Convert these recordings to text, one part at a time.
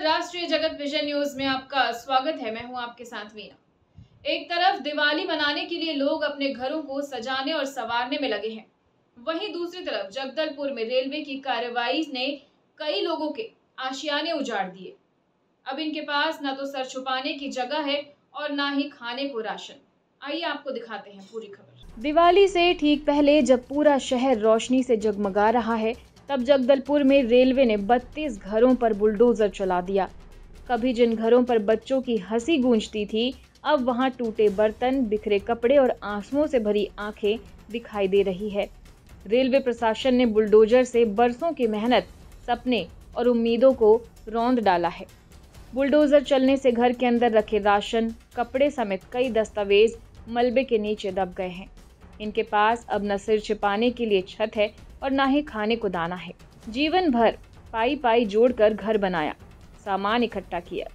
राष्ट्रीय जगत vision news में आपका स्वागत है। मैं हूं आपके साथ मीना। एक तरफ दिवाली मनाने के लिए लोग अपने घरों को सजाने और संवारने में लगे हैं, वहीं दूसरी तरफ जगदलपुर में रेलवे की कार्रवाई ने कई लोगों के आशियाने उजाड़ दिए। अब इनके पास न तो सर छुपाने की जगह है और ना ही खाने को राशन। आइए आपको दिखाते हैं पूरी खबर। दिवाली से ठीक पहले जब पूरा शहर रोशनी से जगमगा रहा है, तब जगदलपुर में रेलवे ने 32 घरों पर बुलडोजर चला दिया। कभी जिन घरों पर बच्चों की हंसी गूंजती थी, अब वहां टूटे बर्तन, बिखरे कपड़े और आंसुओं से भरी आंखें दिखाई दे रही है। रेलवे प्रशासन ने बुलडोजर से बरसों की मेहनत, सपने और उम्मीदों को रौंद डाला है। बुलडोजर चलने से घर के अंदर रखे राशन, कपड़े समेत कई दस्तावेज मलबे के नीचे दब गए हैं। इनके पास अब न सिर छिपाने के लिए छत है और ना ही खाने को दाना है। जीवन भर पाई पाई जोड़कर घर बनाया, सामान इकट्ठा किया,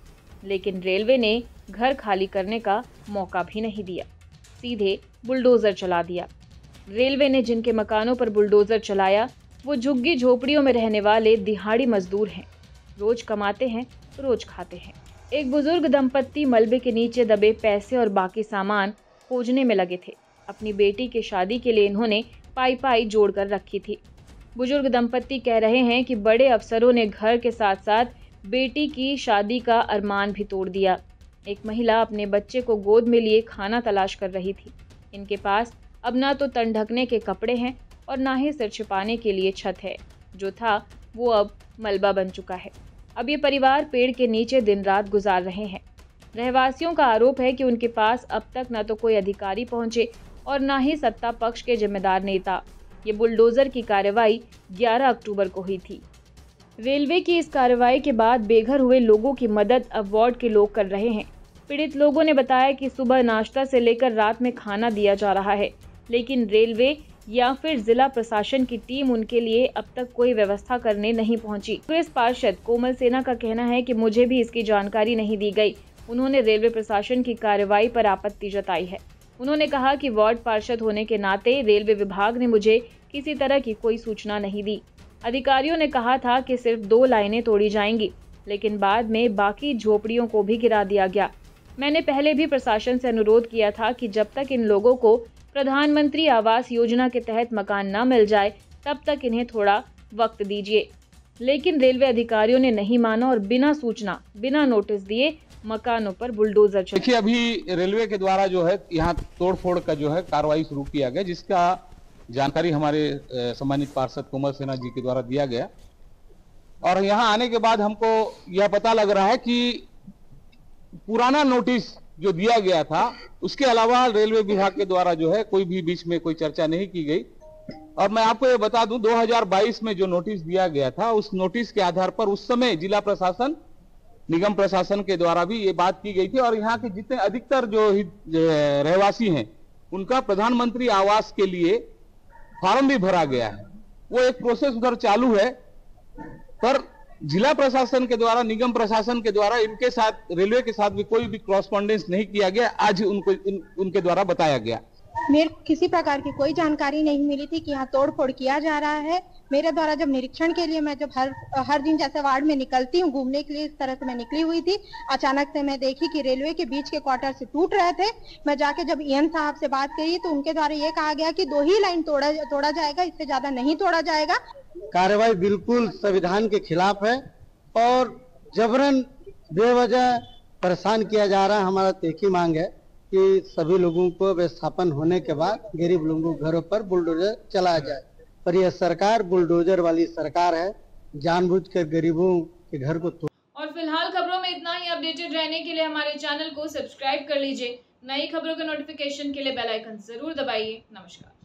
लेकिन रेलवे ने घर खाली करने का मौका भी नहीं दिया, सीधे बुलडोजर चला दिया। रेलवे ने जिनके मकानों पर बुलडोजर चलाया, वो झुग्गी झोपड़ियों में रहने वाले दिहाड़ी मजदूर हैं। रोज कमाते हैं, रोज खाते हैं। एक बुजुर्ग दंपत्ति मलबे के नीचे दबे पैसे और बाकी सामान खोजने में लगे थे। अपनी बेटी की शादी के लिए इन्होंने पाई पाई जोड़ कर रखी थी। बुजुर्ग दंपत्ति कह रहे हैं कि बड़े अफसरों ने घर के साथ साथ बेटी की शादी का अरमान भी तोड़ दिया। एक महिला अपने बच्चे को गोद में लिए खाना तलाश कर रही थी। इनके पास अब ना तो तन ढकने के कपड़े हैं और ना ही सिर छिपाने के लिए छत है। जो था वो अब मलबा बन चुका है। अब ये परिवार पेड़ के नीचे दिन रात गुजार रहे हैं। रहवासियों का आरोप है कि उनके पास अब तक न तो कोई अधिकारी पहुंचे और न ही सत्ता पक्ष के जिम्मेदार नेता। ये बुलडोजर की कार्रवाई 11 अक्टूबर को हुई थी। रेलवे की इस कार्रवाई के बाद बेघर हुए लोगों की मदद अब वार्ड के लोग कर रहे हैं। पीड़ित लोगों ने बताया कि सुबह नाश्ता से लेकर रात में खाना दिया जा रहा है, लेकिन रेलवे या फिर जिला प्रशासन की टीम उनके लिए अब तक कोई व्यवस्था करने नहीं पहुंची। कांग्रेस पार्षद कोमल सेना का कहना है कि मुझे भी इसकी जानकारी नहीं दी गई। उन्होंने रेलवे प्रशासन की कार्रवाई पर आपत्ति जताई है। उन्होंने कहा कि वार्ड पार्षद होने के नाते रेलवे विभाग ने मुझे किसी तरह की कोई सूचना नहीं दी। अधिकारियों ने कहा था कि सिर्फ 2 लाइनें तोड़ी जाएंगी, लेकिन बाद में बाकी झोपड़ियों को भी गिरा दिया गया। मैंने पहले भी प्रशासन से अनुरोध किया था कि जब तक इन लोगों को प्रधानमंत्री आवास योजना के तहत मकान न मिल जाए, तब तक इन्हें थोड़ा वक्त दीजिए, लेकिन रेलवे अधिकारियों ने नहीं माना और बिना सूचना, बिना नोटिस दिए मकानों पर बुलडोजर चला। देखिए, अभी रेलवे के द्वारा जो है यहाँ तोड़फोड़ का जो है कार्रवाई शुरू किया गया, जिसका जानकारी हमारे सम्मानित पार्षद कोमल सेना जी के द्वारा दिया गया। और यहाँ आने के बाद हमको यह पता लग रहा है कि पुराना नोटिस जो दिया गया था, उसके अलावा रेलवे विभाग के द्वारा जो है कोई भी बीच में कोई चर्चा नहीं की गई। और मैं आपको ये बता दूं, 2022 में जो नोटिस दिया गया था, उस नोटिस के आधार पर उस समय जिला प्रशासन, निगम प्रशासन के द्वारा भी ये बात की गई थी और यहाँ के जितने अधिकतर जो रहवासी हैं, उनका प्रधानमंत्री आवास के लिए फॉर्म भी भरा गया है। वो एक प्रोसेस उधर चालू है, पर जिला प्रशासन के द्वारा, निगम प्रशासन के द्वारा इनके साथ, रेलवे के साथ भी कोई भी कॉरस्पॉन्डेंस नहीं किया गया। आज उनको उनके द्वारा बताया गया। मेरे को किसी प्रकार की कोई जानकारी नहीं मिली थी कि यहाँ तोड़फोड़ किया जा रहा है। मेरे द्वारा जब निरीक्षण के लिए मैं जब हर दिन जैसे वार्ड में निकलती हूँ घूमने के लिए, इस तरह से मैं निकली हुई थी। अचानक से मैं देखी कि रेलवे के बीच के क्वार्टर से टूट रहे थे। मैं जाके जब ईएन साहब से बात करी तो उनके द्वारा ये कहा गया कि 2 ही लाइन तोड़ा जाएगा, इससे ज्यादा नहीं तोड़ा जाएगा। कार्रवाई बिल्कुल संविधान के खिलाफ है और जबरन बेवजह परेशान किया जा रहा है। हमारा तो एक ही मांग है कि सभी लोगों को विस्थापन होने के बाद गरीब लोगों के घरों पर बुलडोजर चलाया जाए। पर यह सरकार बुलडोजर वाली सरकार है, जानबूझकर गरीबों के घर को और फिलहाल खबरों में इतना ही। अपडेटेड रहने के लिए हमारे चैनल को सब्सक्राइब कर लीजिए। नई खबरों के नोटिफिकेशन के लिए बेल आइकन जरूर दबाइए। नमस्कार।